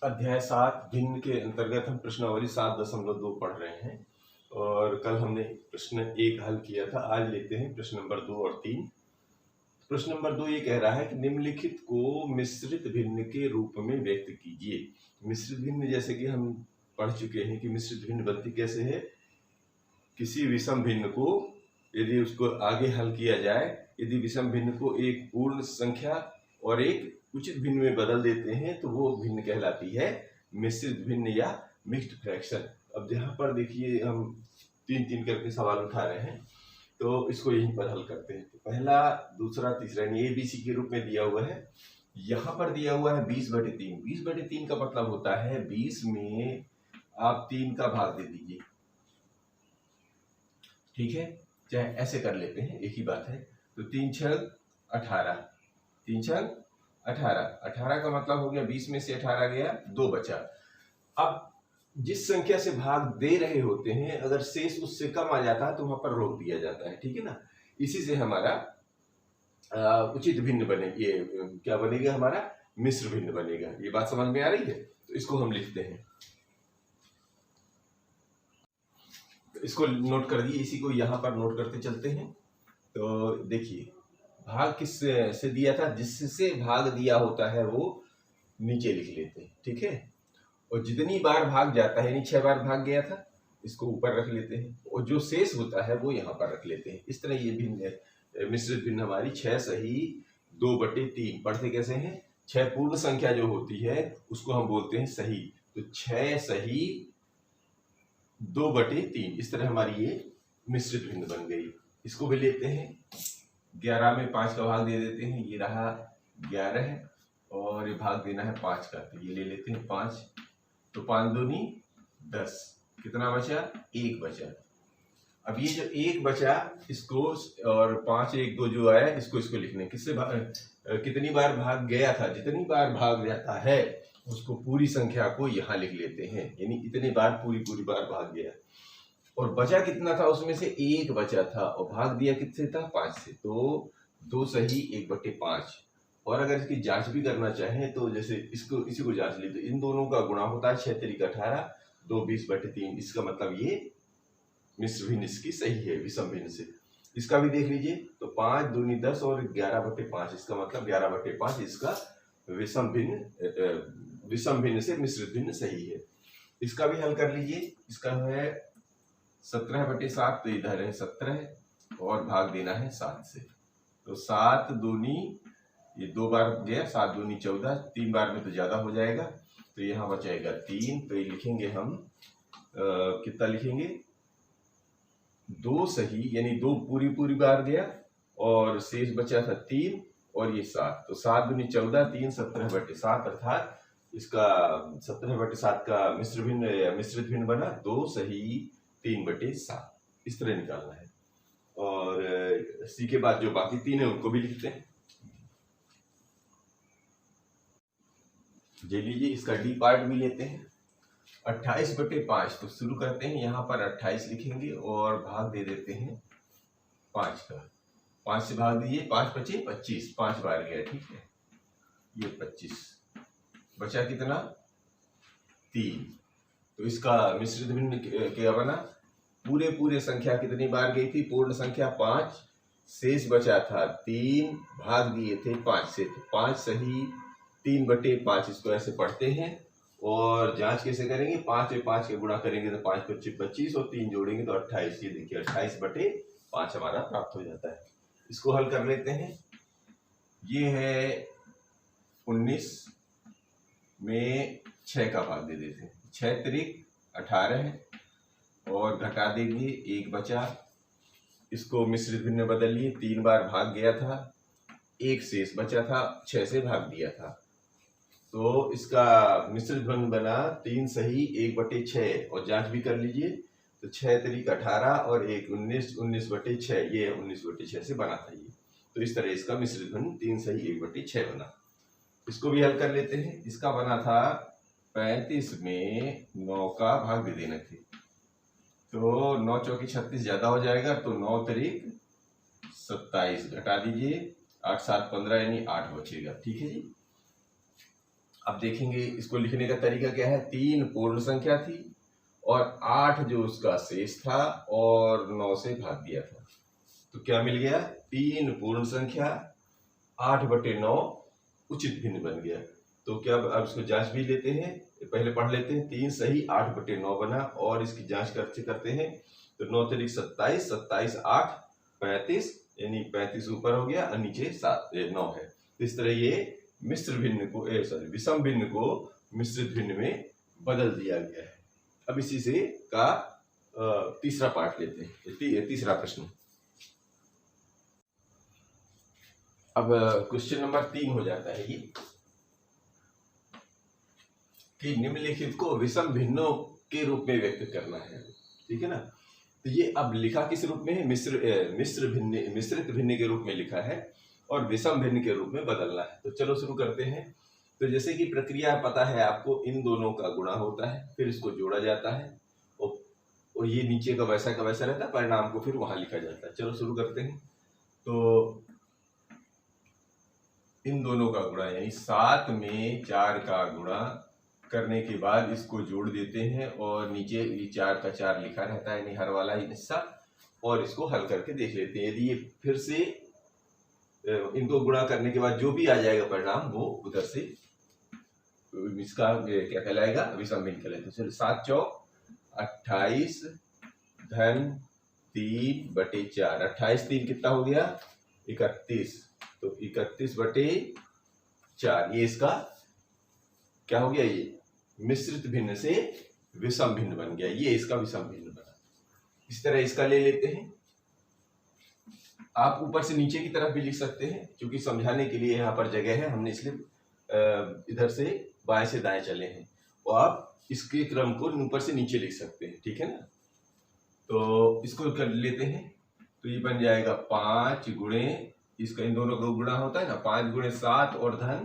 अध्याय 7 भिन्न के अंतर्गत हम प्रश्नावली 7.2 पढ़ रहे हैं और कल हमने प्रश्न 1 हल किया था। आज लेते हैं प्रश्न नंबर 2 और 3। प्रश्न नंबर 2 ये कह रहा है कि निम्नलिखित को मिश्रित भिन्न के रूप में व्यक्त कीजिए। मिश्रित भिन्न जैसे कि हम पढ़ चुके हैं कि मिश्रित भिन्न बनती कैसे है। किसी विषम भिन्न को यदि उसको आगे हल किया जाए, यदि विषम भिन्न को एक पूर्ण संख्या और एक उचित भिन्न में बदल देते हैं तो वो भिन्न कहलाती है मिश्रित भिन्न या मिक्स्ड फ्रैक्शन। अब यहाँ पर देखिए हम 3-3 करके सवाल उठा रहे हैं तो इसको यहीं पर हल करते हैं। तो पहला, दूसरा, तीसरा यानी ABC के रूप में दिया हुआ है। यहाँ पर दिया हुआ है 20/3। 20/3 का मतलब होता है 20 में आप 3 का भाग दे दीजिए, ठीक है। चाहे ऐसे कर लेते हैं, एक ही बात है। तो 3 छग 18, 3 छग 18, 18 का मतलब हो गया 20 में से 18 गया, 2 बचा। अब जिस संख्या से भाग दे रहे होते हैं अगर शेष उससे कम आ जाता है तो वहां पर रोक दिया जाता है, ठीक है ना। इसी से हमारा उचित भिन्न बने, ये क्या बनेगा, हमारा मिश्र भिन्न बनेगा। ये बात समझ में आ रही है। तो इसको हम लिखते हैं, इसको नोट कर दिए, इसी को यहाँ पर नोट करते चलते हैं। तो देखिए भाग किस से दिया था, जिससे भाग दिया होता है वो नीचे लिख लेते हैं, ठीक है। और जितनी बार भाग जाता है यानी 6 बार भाग गया था, इसको ऊपर रख लेते हैं और जो शेष होता है वो यहाँ पर रख लेते हैं। इस तरह ये भिन्न मिश्रित भिन्न हमारी 6 सही 2/3। पढ़ते कैसे हैं, 6 पूर्ण संख्या जो होती है उसको हम बोलते हैं सही। तो 6 सही 2/3, इस तरह हमारी ये मिश्रित भिन्न बन गई। इसको भी लेते हैं, 11 में 5 का भाग दे देते हैं, ये रहा 11 है और ये भाग देना है 5 का, तो ये ले लेते हैं 5। तो 5 दूनी 10, कितना बचा, 1 बचा। अब ये जो 1 बचा इसको और 5 1 2 जो आया इसको लिखने, किससे कितनी बार भाग गया था, जितनी बार भाग जाता है उसको पूरी संख्या को यहाँ लिख लेते हैं, यानी इतने बार पूरी बार भाग गया। और बचा कितना था, उसमें से 1 बचा था और भाग दिया किससे था, 5 से। तो 2 सही 1/5। और अगर इसकी जांच भी करना चाहें तो जैसे इसी को जांच ली तो इन दोनों का गुणा होता है 6 3 18, 2 20/3। इसका मतलब ये मिश्र भिन्न इसकी सही है विषम भिन्न से। इसका भी देख लीजिए, तो 5 दूनी 10 और 11/5, इसका मतलब 11/5 इसका विषम भिन्न से मिश्रित भिन्न सही है। इसका भी हल कर लीजिए, इसका है 17/7, तो इधर है 17 और भाग देना है 7 से। तो 7 दूनी, ये 2 बार गया, 7 दूनी 14, 3 बार में तो ज्यादा हो जाएगा, तो यहाँ बचाएगा 3। तो ये लिखेंगे हम कितना लिखेंगे, 2 सही यानी 2 पूरी बार गया और शेष बचा था 3 और ये 7। तो 7 दूनी 14, 3 17/7, अर्थात इसका 17/7 का मिश्रित भिन्न बना 2 सही 3/7। इस तरह निकालना है। और सी के बाद जो बाकी 3 है उनको भी लिखते हैं। ले लीजिए, इसका डी पार्ट भी लेते हैं, 28/5। तो शुरू करते हैं, यहाँ पर 28 लिखेंगे और भाग दे देते हैं 5 का। 5 से भाग दीजिए, 5 × 5 = 25, 5 बार गया, ठीक है। ये 25 बचा कितना, 3। तो इसका मिश्रित भिन्न क्या बना, पूरे संख्या कितनी बार गई थी, पूर्ण संख्या 5, शेष बचा था 3, भाग दिए थे 5 से, तो 5 सही 3/5। इसको ऐसे पढ़ते हैं और जांच कैसे करेंगे, 5 में 5 के गुणा करेंगे तो 5 × 5 = 25 और 3 जोड़ेंगे तो 28। ये देखिए 28/5 हमारा प्राप्त हो जाता है। इसको हल कर लेते हैं। ये है 19 में 6 का भाग दे देते हैं, 6 3 18 है और घटा देंगे, 1 बचा। इसको मिश्रित भिन्न बदल लिए, 3 बार भाग गया था, 1 शेष बचा था, 6 से भाग दिया था। तो इसका मिश्रित भिन्न बना 3 सही 1/6। और जांच भी कर लीजिए, तो 6 3 18 और 1 19, 19/6, ये 19/6 से बना था ये। तो इस तरह इसका मिश्रित भिन्न 3 सही 1/6 बना। इसको भी हल कर लेते हैं। इसका बना था 35 में 9 का भाग दे देना थे, तो 9 चौकी 36 ज्यादा हो जाएगा, तो 9 3 27 घटा दीजिए, 8 7 15 यानी 8 बचेगा, ठीक है जी। अब देखेंगे इसको लिखने का तरीका क्या है। 3 पूर्ण संख्या थी और 8 जो उसका शेष था और 9 से भाग दिया था, तो क्या मिल गया, 3 पूर्ण संख्या 8/9 उचित भिन्न बन गया। तो क्या अब इसको जांच भी लेते हैं, पहले पढ़ लेते हैं। 3 सही 8/9 बना और इसकी जांच करते हैं तो 9 तिरिक 27, 27 8 35, यानी 35 ऊपर हो गया और नीचे 9 है। तो इस तरह ये मिश्र भिन्न को विषम भिन्न को मिश्रित भिन्न में बदल दिया गया है। अब इसी से का तीसरा पार्ट लेते हैं, तीसरा प्रश्न। अब क्वेश्चन नंबर 3 हो जाता है ये कि निम्नलिखित को विषम भिन्नों के रूप में व्यक्त करना है, ठीक है ना। तो ये अब लिखा किस रूप में है, मिश्रित भिन्न के रूप में लिखा है और विषम भिन्न के रूप में बदलना है। तो चलो शुरू करते हैं। तो जैसे कि प्रक्रिया पता है आपको, इन दोनों का गुणा होता है, फिर इसको जोड़ा जाता है और ये नीचे का वैसा रहता है, परिणाम को फिर वहां लिखा जाता है। चलो शुरू करते हैं। तो इन दोनों का गुणा यानी 7 में 4 का गुणा करने के बाद इसको जोड़ देते हैं और नीचे ये 4 का 4 लिखा रहता है, यानी हर वाला हिस्सा, और इसको हल करके देख लेते हैं। यदि ये फिर से इनको गुणा करने के बाद जो भी आ जाएगा परिणाम, वो उधर से इसका क्या कहलाएगा, विषम भिन्न कहलाएगा। चलो 7 चौक 28 धन 3/4, 28 3 कितना हो गया, 31, तो 31/4 ये इसका क्या हो गया, ये मिश्रित भिन्न से विषम भिन्न बन गया, ये इसका विषम भिन्न बना। इस तरह इसका ले लेते हैं। आप ऊपर से नीचे की तरफ भी लिख सकते हैं, क्योंकि समझाने के लिए यहाँ पर जगह है, हमने इसलिए इधर से बाएं से दाएं चले हैं। और आप इसके क्रम को ऊपर से नीचे लिख सकते हैं, ठीक है ना। तो इसको कर लेते हैं। तो ये बन जाएगा 5 गुणे, इसका इन दोनों का गुणा होता है ना, 5 गुणे 7 और धन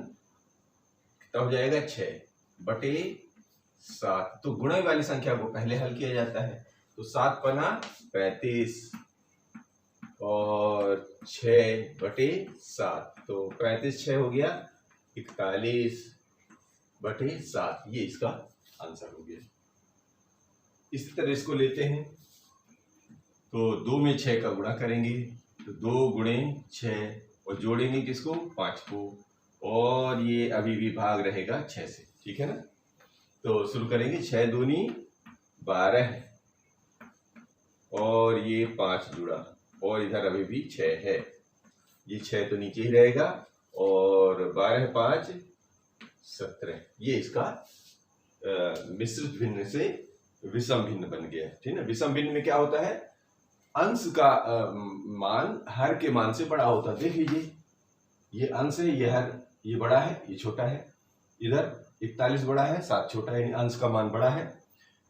कितना हो जाएगा, 6/7। तो गुणे वाली संख्या को पहले हल किया जाता है। तो 7 पना 35 और 6/7, तो 35 6 हो गया 41/7, ये इसका आंसर हो गया। इसी तरह इसको लेते हैं। तो 2 में 6 का गुणा करेंगे, तो 2 गुणे 6 और जोड़ेंगे किसको, 5 को, और ये अभी भी भाग रहेगा 6 से, ठीक है ना। तो शुरू करेंगे। 6 दूनी 12 और ये 5 जुड़ा और इधर अभी भी 6 है, ये 6 तो नीचे ही रहेगा, और 12 5 17, ये इसका मिश्रित भिन्न से विषम भिन्न बन गया, ठीक है ना। विषम भिन्न में क्या होता है, अंश का मान हर के मान से बड़ा होता है। देख लीजिए, ये अंश है, ये हर, ये बड़ा है, ये छोटा है। इधर 41 बड़ा है, 7 छोटा है, यानी अंश का मान बड़ा है।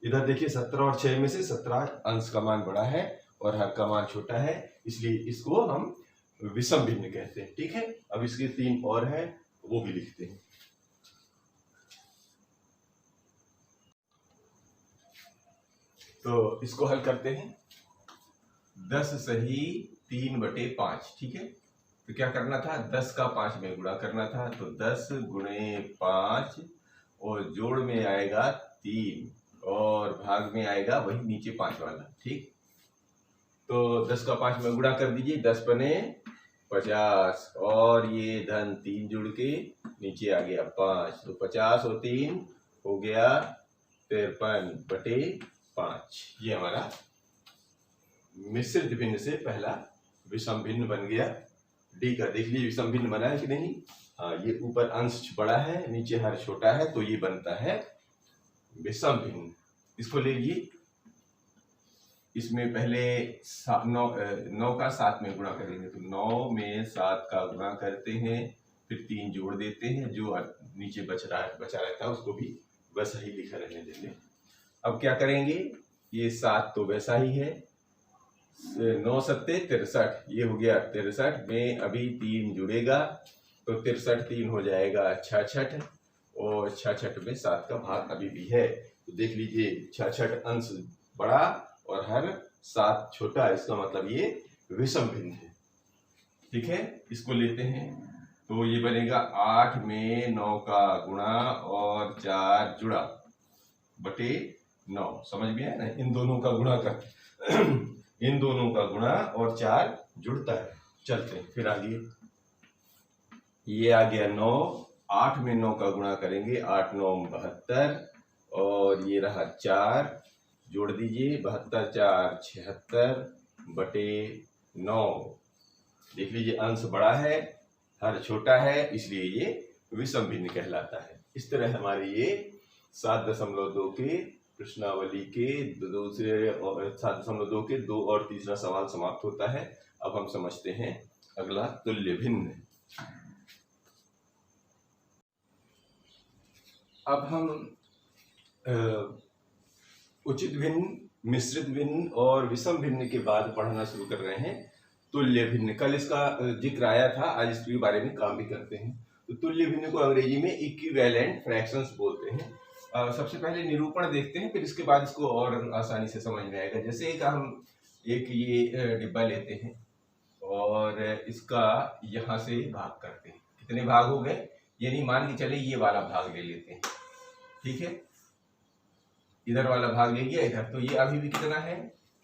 इधर देखिए 17 और 6 में से 17 अंश का मान बड़ा है और हर का मान छोटा है, इसलिए इसको हम विषम भिन्न कहते हैं, ठीक है। अब इसके 3 और है, वो भी लिखते हैं। तो इसको हल करते हैं। 10 सही 3/5, ठीक है। तो क्या करना था, 10 का 5 में गुणा करना था, तो 10 गुणे 5 और जोड़ में आएगा 3 और भाग में आएगा वही नीचे 5 वाला, ठीक। तो 10 का 5 में गुणा कर दीजिए, 10 पने 50 और ये धन 3 जुड़ के नीचे आ गया 5, तो 50 और 3 हो गया 53/5, ये हमारा मिश्रित भिन्न से पहला विषम भिन्न बन गया। डी का देख लीजिए विषम भिन्न बना है कि नहीं। हाँ, ये ऊपर अंश बड़ा है, नीचे हर छोटा है, तो ये बनता है विषम भिन्न। इसको ले लीजिए। इसमें पहले 9 का 7 में गुणा करेंगे, तो 9 में 7 का गुणा करते हैं, फिर 3 जोड़ देते हैं, जो नीचे बचा रहता है उसको भी वैसा ही लिखा रहने देंगे। अब क्या करेंगे, ये 7 तो वैसा ही है, 9 7 63, ये हो गया 63 में अभी 3 जुड़ेगा, तो 63 3 हो जाएगा 66 और 66 में 7 का भाग अभी भी है। तो देख लीजिए 66 अंश बड़ा और हर 7 छोटा, इसका मतलब ये विषम भिन्न है, ठीक है। इसको लेते हैं। तो ये बनेगा 8 में 9 का गुणा और 4 जुड़ा बटे 9। समझ में आया ना, इन दोनों का गुणा कर इन दोनों का गुणा और 4 जुड़ता है। चलते हैं फिर आगे, ये आ गया 9, 8 में 9 का गुणा करेंगे, 8 9 72 और ये रहा 4, जोड़ दीजिए 72 4 76 बटे 9। देख लीजिए अंश बड़ा है, हर छोटा है, इसलिए ये विषम भिन्न कहलाता है। इस तरह हमारे ये 7.2 के प्रश्नावली के दूसरे और 7.2 के 2 और तीसरा सवाल समाप्त होता है। अब हम समझते हैं अगला तुल्य भिन्न। अब हम उचित भिन्न, मिश्रित भिन्न और विषम भिन्न के बाद पढ़ना शुरू कर रहे हैं तुल्य भिन्न। कल इसका जिक्र आया था, आज इसके बारे में काम भी करते हैं। तो तुल्य भिन्न को अंग्रेजी में इक्विवेलेंट फ्रैक्शंस बोलते हैं। सबसे पहले निरूपण देखते हैं, फिर इसके बाद इसको और आसानी से समझ में आएगा। जैसे एक ये डिब्बा लेते हैं और इसका यहाँ से भाग करते हैं। कितने भाग हो गए, यानी मान के चले ये वाला भाग ले लेते हैं, ठीक है, इधर वाला भाग ले लिया इधर, तो ये अभी भी कितना है,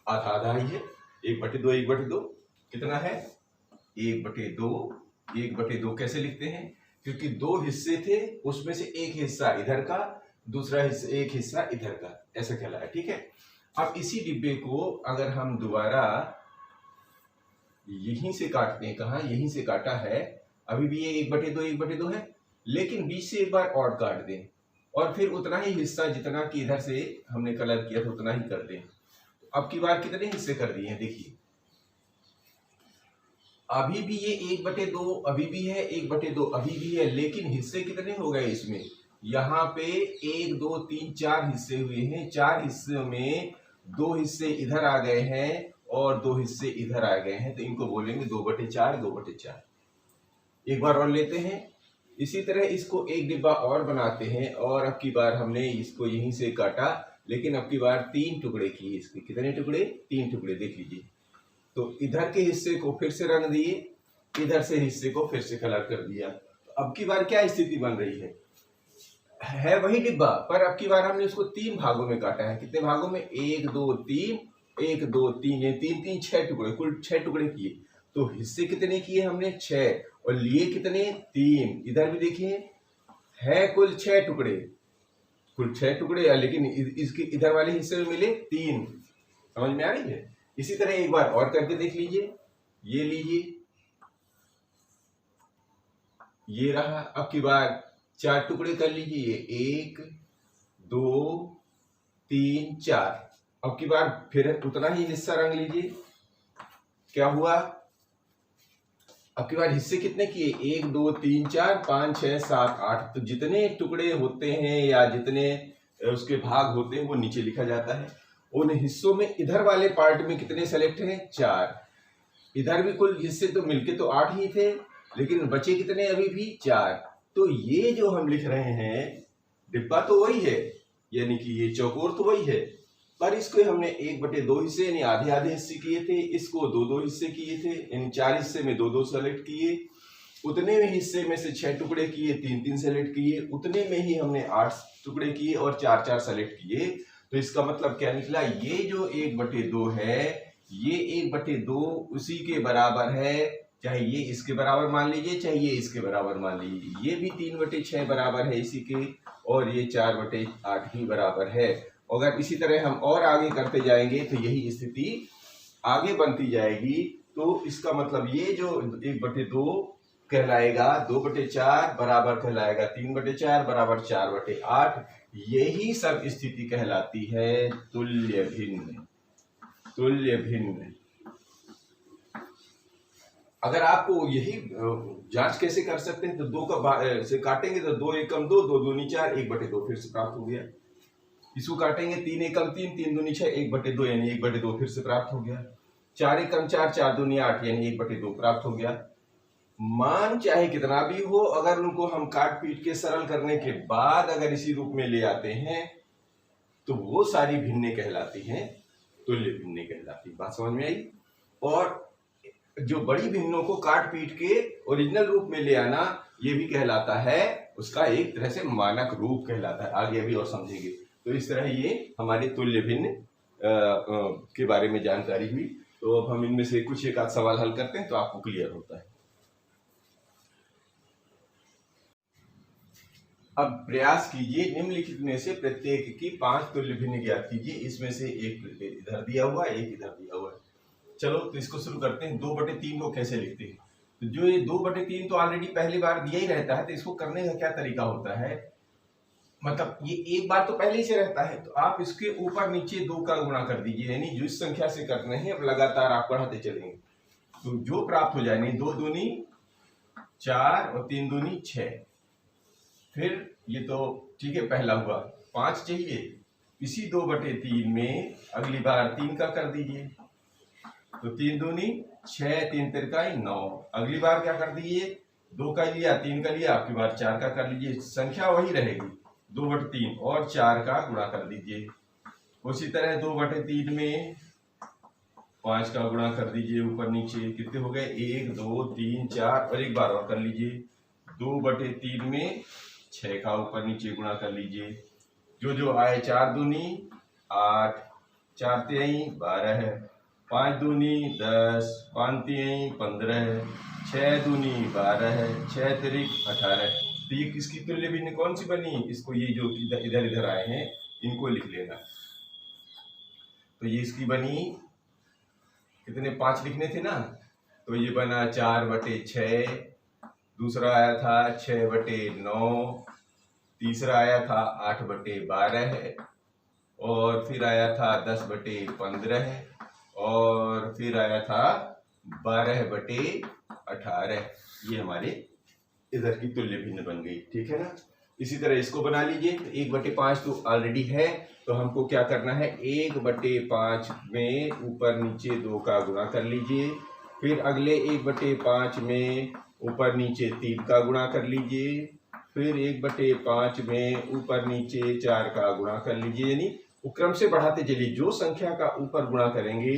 आधा आधा ही है, 1/2 1/2 कितना है, 1/2। 1/2 कैसे लिखते हैं, क्योंकि 2 हिस्से थे, उसमें से एक हिस्सा इधर का, दूसरा हिस्सा एक हिस्सा इधर का, ऐसा कहलाया, ठीक है। अब इसी डिब्बे को अगर हम दोबारा यहीं से काटते हैं, कहाँ, यहीं से काटा है, अभी भी ये 1/2 है, लेकिन बीच से एक बार और काट दें और फिर उतना ही हिस्सा जितना कि इधर से हमने कलर किया था उतना ही कर दें। अब की बार कितने हिस्से कर दिए हैं, देखिए अभी भी ये 1/2 अभी भी है, 1/2 अभी भी है, लेकिन हिस्से कितने हो गए इसमें, यहाँ पे 1 2 3 4 हिस्से हुए हैं। 4 हिस्सों में 2 हिस्से इधर आ गए हैं और 2 हिस्से इधर आ गए हैं, तो इनको बोलेंगे 2/4 2/4। एक बार और लेते हैं, इसी तरह इसको एक डिब्बा और बनाते हैं और अब की बार हमने इसको यहीं से काटा, लेकिन अब की बार 3 टुकड़े किए इसके। कितने टुकड़े, 3 टुकड़े, देख लीजिए। तो इधर के हिस्से को फिर से रंग दिए, इधर से हिस्से को फिर से कलर कर दिया। तो अब की बार क्या स्थिति बन रही है वही डिब्बा, पर अब की बार हमने उसको 3 भागों में काटा है। कितने भागों में, 1 2 3, 1 2 3, ये 3 3 6 टुकड़े, कुल 6 टुकड़े किए। तो हिस्से कितने किए हमने, 6, और लिए कितने, 3। इधर भी देखिए है कुल 6 टुकड़े, कुल 6 टुकड़े, लेकिन इसके इधर वाले हिस्से में मिले 3। समझ में आ रही है। इसी तरह एक बार और करके देख लीजिए, ये लीजिए, ये रहा। अब की बार 4 टुकड़े कर लीजिए, 1 2 3 4। अब की बार फिर उतना ही हिस्सा रंग लीजिए, क्या हुआ, अब की बार हिस्से कितने किए, 1 2 3 4 5 6 7 8। तो जितने टुकड़े होते हैं या जितने उसके भाग होते हैं वो नीचे लिखा जाता है। उन हिस्सों में इधर वाले पार्ट में कितने सेलेक्ट हैं, 4। इधर भी कुल हिस्से तो मिलके तो 8 ही थे, लेकिन बचे कितने अभी भी, 4। तो ये जो हम लिख रहे हैं डिब्बा तो वही है, यानी कि ये चौकोर तो वही है, पर इसको हमने 1/2 हिस्से यानी आधे आधे हिस्से किए थे, इसको 2 2 हिस्से किए थे, यानी 4 हिस्से में 2 2 सेलेक्ट किए। उतने में हिस्से में से 6 टुकड़े किए, 3 3 सेलेक्ट किए। उतने में ही हमने 8 टुकड़े किए और 4 4 सेलेक्ट किए। तो इसका मतलब क्या निकला, ये जो 1/2 है, ये 1/2 उसी के बराबर है, चाहे ये इसके बराबर मान लीजिए, चाहे ये इसके बराबर मान लीजिए। ये भी 3/6 बराबर है इसी के, और ये 4/8 ही बराबर है। अगर इसी तरह हम और आगे करते जाएंगे तो यही स्थिति आगे बनती जाएगी। तो इसका मतलब ये जो 1/2 कहलाएगा 2/4 बराबर कहलाएगा 3/4 बराबर 4/8। यही सब स्थिति कहलाती है तुल्य भिन्न। तुल्य भिन्न अगर आपको यही जांच कैसे कर सकते हैं, तो 2 का से काटेंगे तो 2 एकम 2, 2 दूनी 4, 1/2 फिर से प्राप्त हो गया। इसको काटेंगे 3 एकम 3, 3 दूनी 6, 1/2 यानी 1/2 फिर से प्राप्त हो गया। 4 एकम 4, 4 दूनी 8 यानी 1/2 प्राप्त हो गया। मान चाहे कितना भी हो, अगर उनको हम काट पीट के सरल करने के बाद अगर इसी रूप में ले आते हैं तो वो सारी भिन्ने कहलाती हैं तुल्य भिन्ने कहलाती। बात समझ में आई। और जो बड़ी भिन्नों को काट पीट के ओरिजिनल रूप में ले आना, ये भी कहलाता है, उसका एक तरह से मानक रूप कहलाता है। आगे अभी और समझेंगे। तो इस तरह ये हमारे तुल्य भिन्न के बारे में जानकारी हुई। तो अब हम इनमें से कुछ एक आध सवाल हल करते हैं तो आपको क्लियर होता है। अब प्रयास कीजिए निम्नलिखित में से प्रत्येक की 5 तुल्य भिन्न ज्ञात कीजिए। इसमें से एक इधर दिया हुआ है, एक इधर दिया हुआ है। चलो तो इसको शुरू करते हैं। 2/3 को कैसे लिखते हैं? तो जो ये 2/3 तो ऑलरेडी पहली बार दिया ही रहता है, तो इसको करने का क्या तरीका होता है, मतलब ये एक बार तो पहले ही से रहता है, तो आप इसके ऊपर नीचे 2 का गुणा कर दीजिए, यानी जिस संख्या से करने हैं अब लगातार आप बढ़ाते चलेंगे तो जो प्राप्त हो जाए, 2 दूनी 4 और 3 दूनी 6। फिर ये तो ठीक है, पहला हुआ। 5 चाहिए, इसी 2/3 में अगली बार 3 का कर दीजिए, तो 3 दूनी 6, 3 तिरकाई 9। अगली बार क्या कर दीजिए, 2 का लिया, 3 का लिया, आपकी बार 4 का कर लीजिए, संख्या वही रहेगी 2/3 और 4 का गुणा कर दीजिए। उसी तरह 2/3 में 5 का गुणा कर दीजिए ऊपर नीचे, कितने हो गए, 1 2 3 4, और एक बार और कर लीजिए। 2/3 में 6 का ऊपर नीचे गुणा कर लीजिए, जो जो आए 4 दूनी 8, 4 तिहाई 12 है, 5 दूनी 10, 5 तिहाई 15 है, 6 दूनी 12 है, 6 तिरिक 18। तो ये किसकी तुल्य भिन्न कौन सी बनी, इसको ये जो इधर इधर आए हैं इनको लिख लेना। तो ये इसकी बनी, कितने 5 लिखने थे ना, तो ये बना 4/6। दूसरा आया था 6/9, तीसरा आया था 8/12 है, और फिर आया था 10/15 है, और फिर आया था 12/18। ये हमारे इधर की तुल्य भिन्न बन गई, ठीक है ना। इसी तरह इसको बना लीजिए। 1/5 तो ऑलरेडी है, तो हमको क्या करना है, 1/5 में ऊपर नीचे 2 का गुणा कर लीजिए। फिर अगले 1/5 में ऊपर नीचे 3 का गुणा कर लीजिए। फिर 1/5 में ऊपर नीचे 4 का गुणा कर लीजिए, यानी क्रम से बढ़ाते चलिए। जो संख्या का ऊपर गुणा करेंगे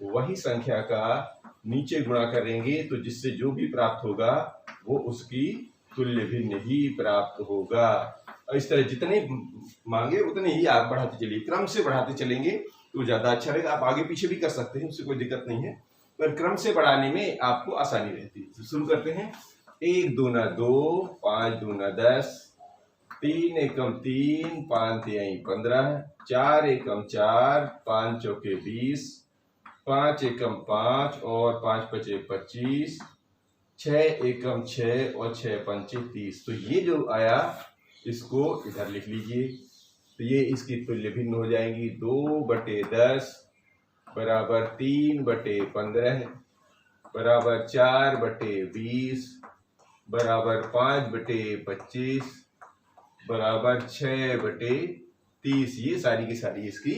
वही संख्या का नीचे गुणा करेंगे, तो जिससे जो भी प्राप्त होगा वो उसकी तुल्य भिन्न ही प्राप्त होगा। और इस तरह जितने मांगे उतने ही आप बढ़ाते चलिए, क्रम से बढ़ाते चलेंगे तो ज्यादा अच्छा रहेगा। आप आगे पीछे भी कर सकते हैं, उससे कोई दिक्कत नहीं है, पर क्रम से बढ़ाने में आपको आसानी रहती है। तो शुरू करते हैं। 1 दूना 2, 5 दूना 10, 3 एकम 3, 5 तिहाई 15, 4 एकम 4, 5 चौके 20, 5 एकम 5 और 5 पचे 25, 6 एकम 6 और 6 पंचे 30। तो ये जो आया इसको इधर लिख लीजिए। तो ये इसकी तुल्य भिन्न हो जाएंगी। 2/10 बराबर 3/15 बराबर 4/20 बराबर 5/25 बराबर 6/30। ये सारी की सारी इसकी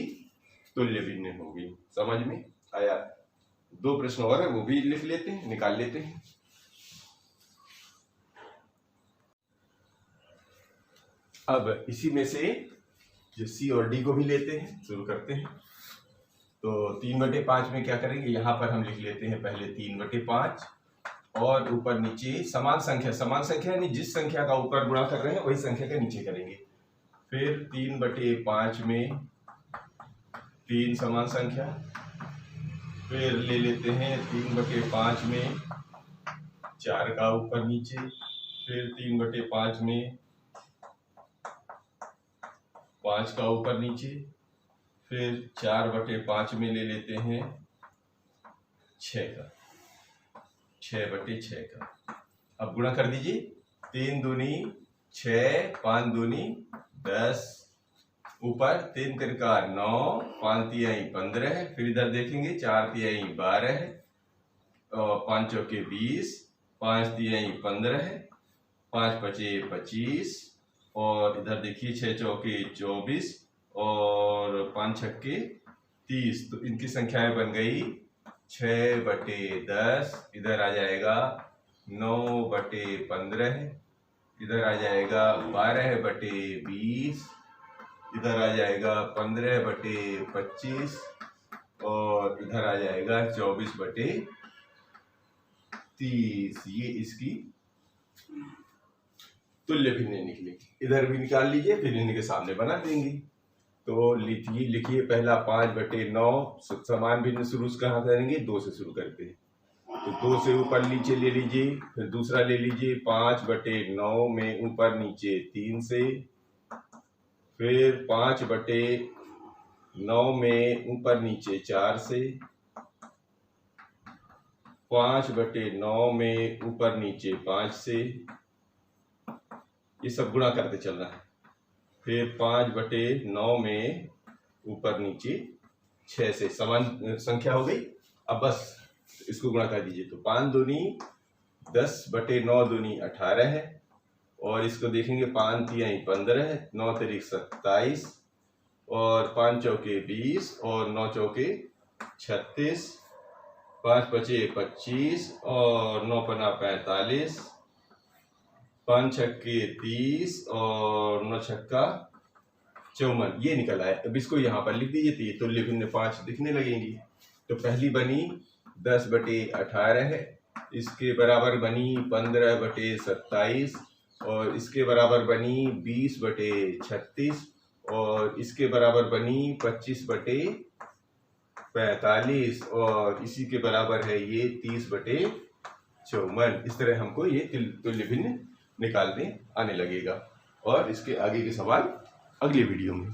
तुल्य भिन्न होगी। समझ में आया? 2 प्रश्न और है, वो भी लिख लेते हैं, निकाल लेते हैं। अब इसी में से जो सी और डी को भी लेते हैं, शुरू करते हैं। तो 3/5 में क्या करेंगे, यहाँ पर हम लिख लेते हैं पहले 3/5, और ऊपर नीचे समान संख्या यानी जिस संख्या का ऊपर गुणा कर रहे हैं वही संख्या का नीचे करेंगे। फिर 3/5 में 3 समान संख्या, फिर ले लेते हैं 3/5 में 4 का ऊपर नीचे, फिर 3/5 में 5 का ऊपर नीचे, फिर 4/5 में ले लेते हैं 6 का, 6/6 का। अब गुणा कर दीजिए। 3 दूनी 6, 5 दूनी 10, ऊपर 3 तिरका 9, 5 तिहाई 15, फिर इधर देखेंगे 4 तिहाई 12 और 5 चौके 20, 5 तिहाई 15, 5 पचे 25, और इधर देखिए 6 चौके 24 और 5 छक्के 30। तो इनकी संख्याएं बन गई 6/10, इधर आ जाएगा 9/15, इधर आ जाएगा 12/20, इधर आ जाएगा 15/25, और इधर आ जाएगा 24/30। 30, ये इसकी तुल्य भिन्न निकली। इधर भी निकाल लीजिए, फिर इनके सामने बना देंगे। तो लिखिए पहला 5/9 समान भिन्न शुरू कहाँ करेंगे, 2 से शुरू करते हैं। तो 2 से ऊपर नीचे ले लीजिए, फिर दूसरा ले लीजिए 5/9 में ऊपर नीचे 3 से, फिर 5/9 में ऊपर नीचे 4 से, 5/9 में ऊपर नीचे 5 से, ये सब गुणा करते चलना है। फिर 5/9 में ऊपर नीचे 6 से, समान संख्या हो गई। अब बस इसको गुणा कर दीजिए, तो 5 दूनी 10/9 दूनी 18 है, और इसको देखेंगे 5 तिहाई 15 है, 9 तिरिक 27, और 5 चौके 20, और 9 चौके 36, 5 पचे 25, और 9 पना 45, 5 छक्के 30, और 9 छक्का 54, ये निकल आया। अब इसको यहाँ पर लिख दीजिए, तो ये तुल्य भिन्न 5 दिखने लगेंगी। तो पहली बनी 10/18 है, इसके बराबर बनी 15/27, और इसके बराबर बनी 20/36, और इसके बराबर बनी 25/45, और इसी के बराबर है ये 30/54। इस तरह हमको ये तुल्य भिन्न निकालने आने लगेगा। और इसके आगे के सवाल अगले वीडियो में।